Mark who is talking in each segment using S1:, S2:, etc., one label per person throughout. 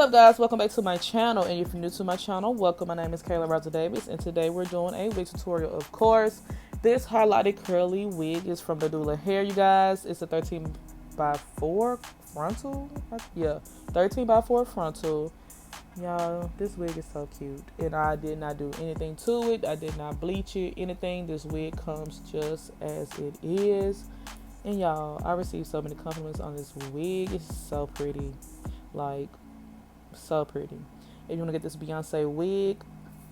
S1: up, guys? Welcome back to my channel, and if you're new to my channel, welcome. My name is Rouser-Davis, and today we're doing a wig tutorial. Of course, this highlighted curly wig is from Nadula hair, you guys. It's a 13 by 4 frontal. Yeah, 13 by 4 frontal. Y'all, this wig is so cute, and I did not do anything to it. I did not bleach it, anything. This wig comes just as it is. And y'all, I received so many compliments on this wig. It's so pretty, like so pretty. If you want to get this Beyonce wig,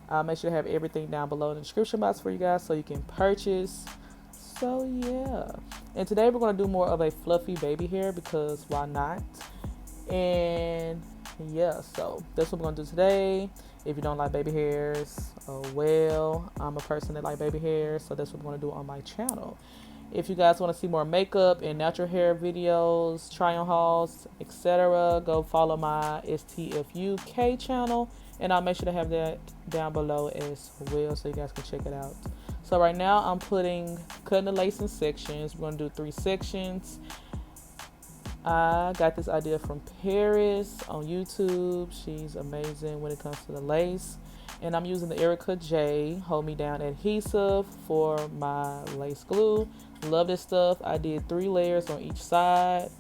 S1: I'll make sure to have everything down below in the description box for you guys so you can purchase. So yeah, and today we're going to do more of a fluffy baby hair because why not? And yeah, so that's what we're going to do today. If you don't like baby hairs, oh well, I'm a person that like baby hairs, so that's what we're going to do on my channel. If you guys want to see more makeup and natural hair videos, try on hauls, etc., go follow my STFUK channel, and I'll make sure to have that down below as well so you guys can check it out. So right now I'm cutting the lace in sections. We're going to do 3 sections. I got this idea from Paris on YouTube. She's amazing when it comes to the lace. And I'm using the Erica J Hold Me Down adhesive for my lace glue. Love this stuff. I did 3 layers on each side.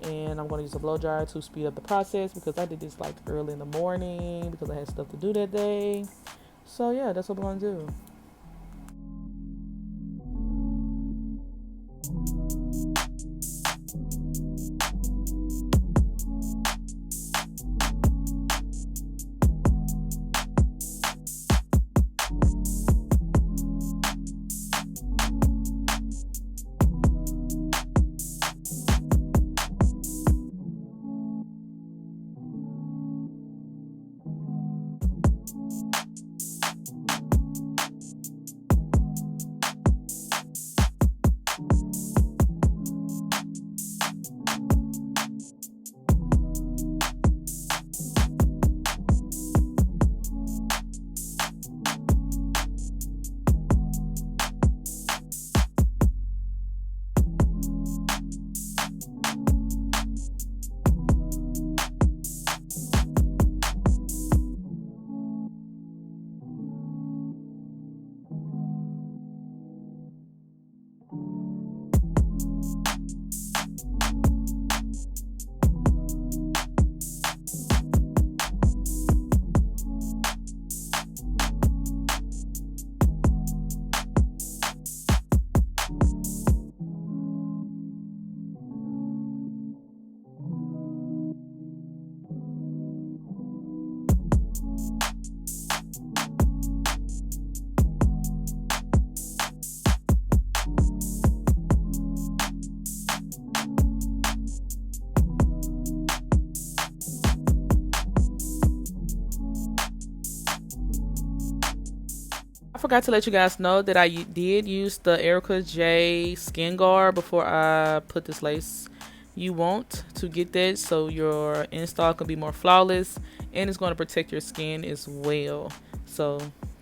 S1: And I'm going to use a blow dryer to speed up the process because I did this like early in the morning because I had stuff to do that day. So yeah, that's what we're going to do. I forgot to let you guys know that I did use the Erica J skin guard before I put this lace. You want to get that so your install can be more flawless, and it's going to protect your skin as well. So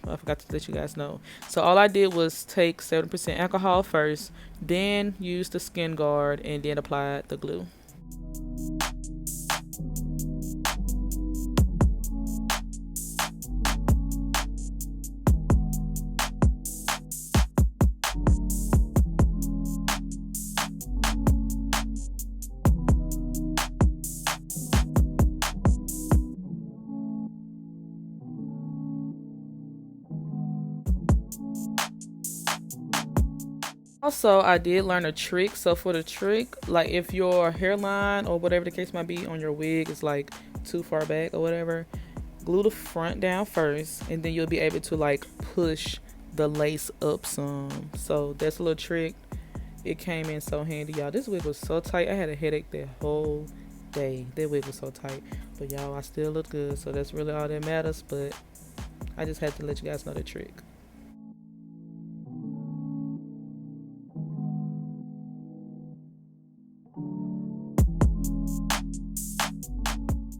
S1: I forgot to let you guys know. So all I did was take 70% alcohol first, then use the skin guard, and then apply the glue. Also, I did learn a trick. So for the trick, like if your hairline or whatever the case might be on your wig is like too far back or whatever, glue the front down first, and then you'll be able to like push the lace up some. So that's a little trick. It came in so handy, y'all. This wig was so tight. I had a headache that whole day. That wig was so tight. But y'all, I still look good, so that's really all that matters. But I just had to let you guys know the trick.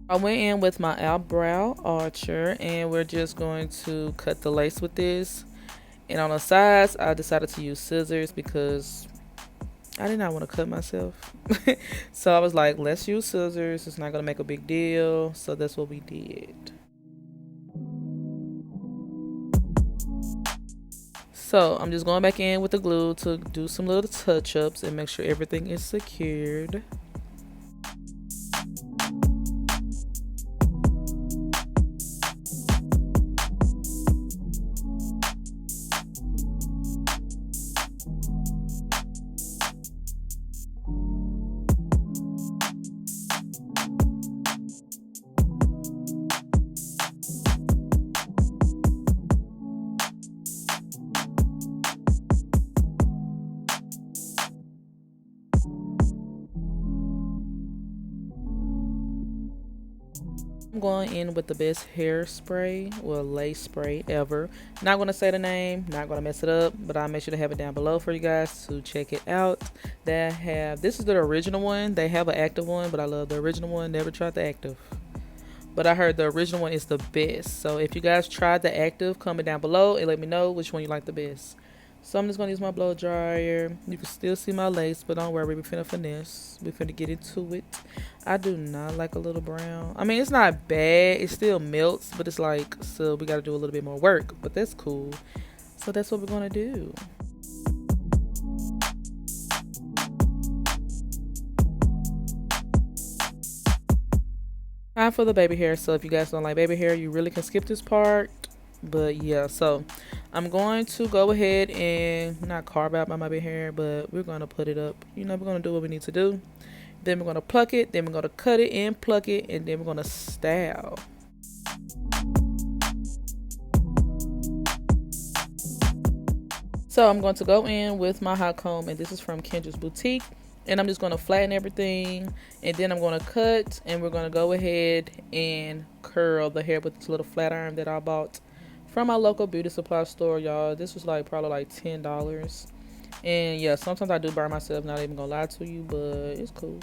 S1: I went in with my eyebrow archer, and we're just going to cut the lace with this. And on the sides, I decided to use scissors because I did not want to cut myself. So I was like, let's use scissors. It's not going to make a big deal. So that's what we did. So I'm just going back in with the glue to do some little touch-ups and make sure everything is secured. I'm going in with the best hairspray, well, lace spray ever. Not going to say the name, not going to mess it up, but I'll make sure to have it down below for you guys to check it out. This is the original one. They have an active one, but I love the original one. Never tried the active, but I heard the original one is the best. So if you guys tried the active, comment down below and let me know which one you like the best. So I'm just going to use my blow dryer. You can still see my lace, but don't worry, we finna finesse. We finna get into it. I do not like a little brown. I mean, it's not bad. It still melts, but it's like, so we got to do a little bit more work. But that's cool. So that's what we're going to do. Time for the baby hair. So if you guys don't like baby hair, you really can skip this part. But yeah, so I'm going to go ahead and not carve out my baby hair, but we're going to put it up. You know, we're going to do what we need to do. Then we're going to pluck it. Then we're going to cut it and pluck it. And then we're going to style. So I'm going to go in with my hot comb. And this is from Kendra's Boutique. And I'm just going to flatten everything. And then I'm going to cut. And we're going to go ahead and curl the hair with this little flat iron that I bought from my local beauty supply store, y'all. This was like probably like $10. And yeah, sometimes I do burn myself, not even gonna lie to you, but it's cool.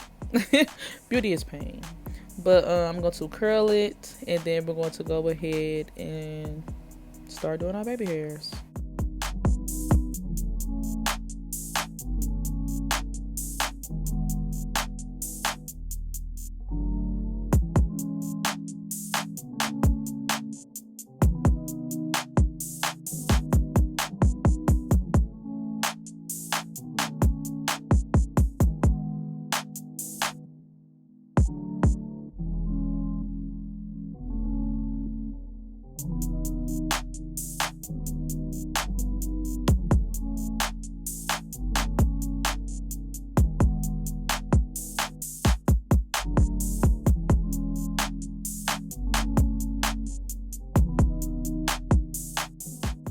S1: Beauty is pain. But I'm going to curl it, and then we're going to go ahead and start doing our baby hairs.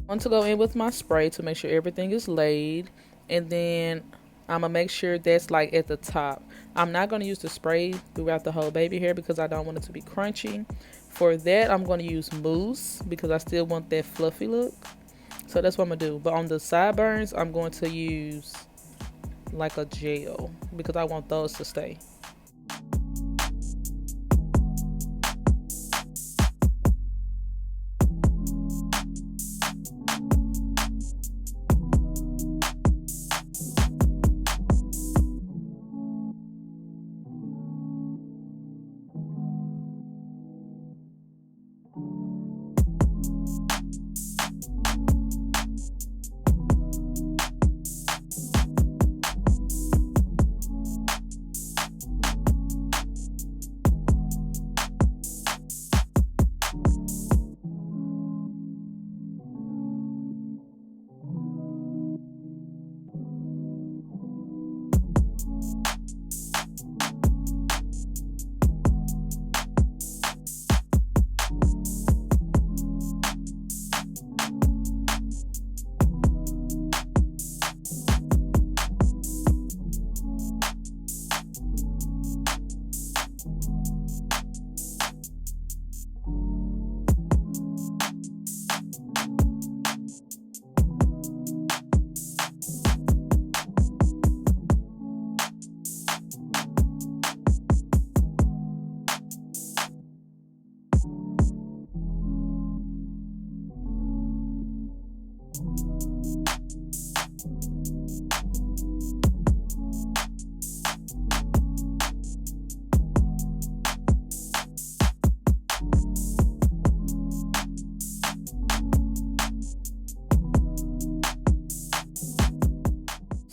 S1: I want to go in with my spray to make sure everything is laid, and then I'm gonna make sure that's like at the top. I'm not gonna use the spray throughout the whole baby hair because I don't want it to be crunchy. For that, I'm gonna use mousse because I still want that fluffy look. So that's what I'm gonna do. But on the sideburns, I'm going to use like a gel because I want those to stay.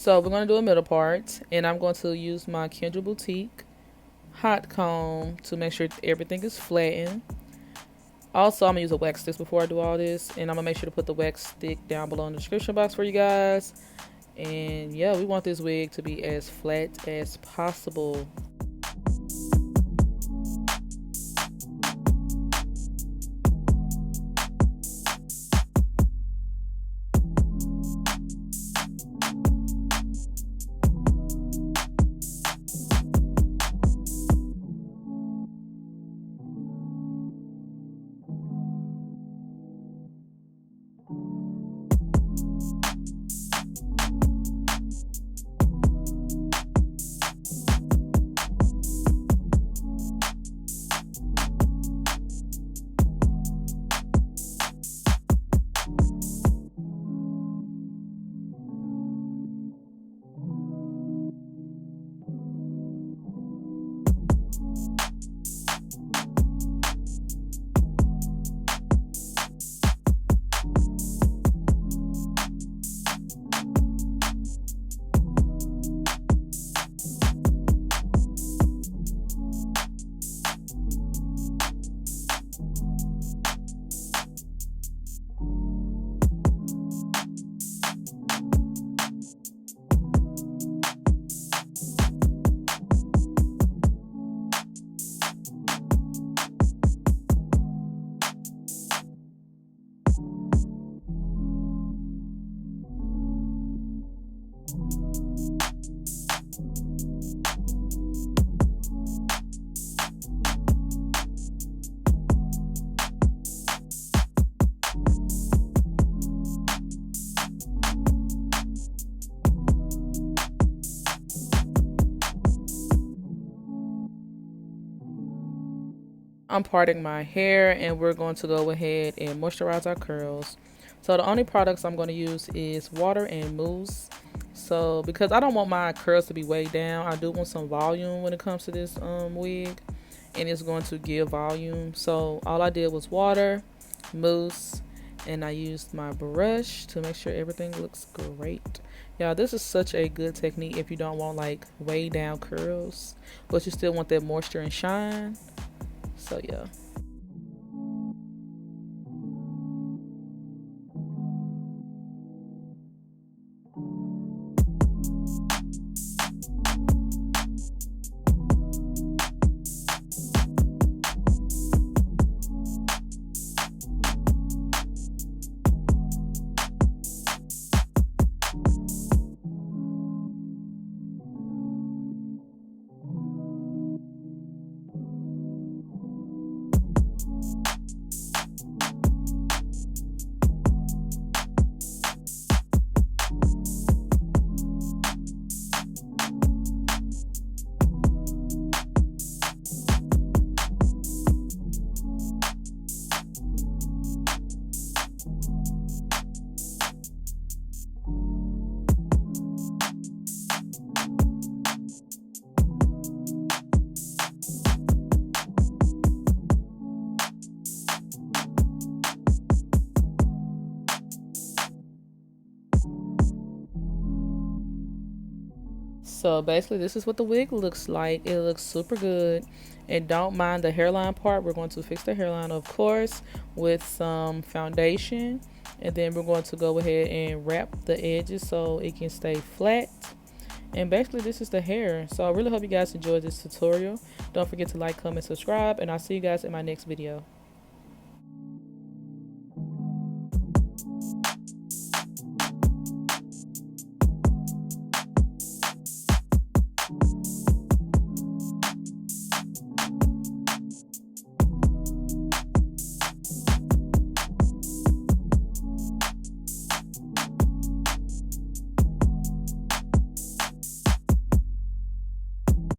S1: So we're going to do a middle part, and I'm going to use my Kendra Boutique hot comb to make sure everything is flattened. Also, I'm going to use a wax stick before I do all this, and I'm going to make sure to put the wax stick down below in the description box for you guys. And yeah, we want this wig to be as flat as possible. I'm parting my hair, and we're going to go ahead and moisturize our curls. So the only products I'm going to use is water and mousse. So because I don't want my curls to be weighed down, I do want some volume when it comes to this wig, and it's going to give volume. So all I did was water, mousse, and I used my brush to make sure everything looks great. Yeah, this is such a good technique if you don't want like way down curls, but you still want that moisture and shine. So yeah. So basically this is what the wig looks like. It looks super good. And don't mind the hairline part. We're going to fix the hairline, of course, with some foundation. And then we're going to go ahead and wrap the edges so it can stay flat. And basically this is the hair. So I really hope you guys enjoyed this tutorial. Don't forget to like, comment, subscribe, and I'll see you guys in my next video.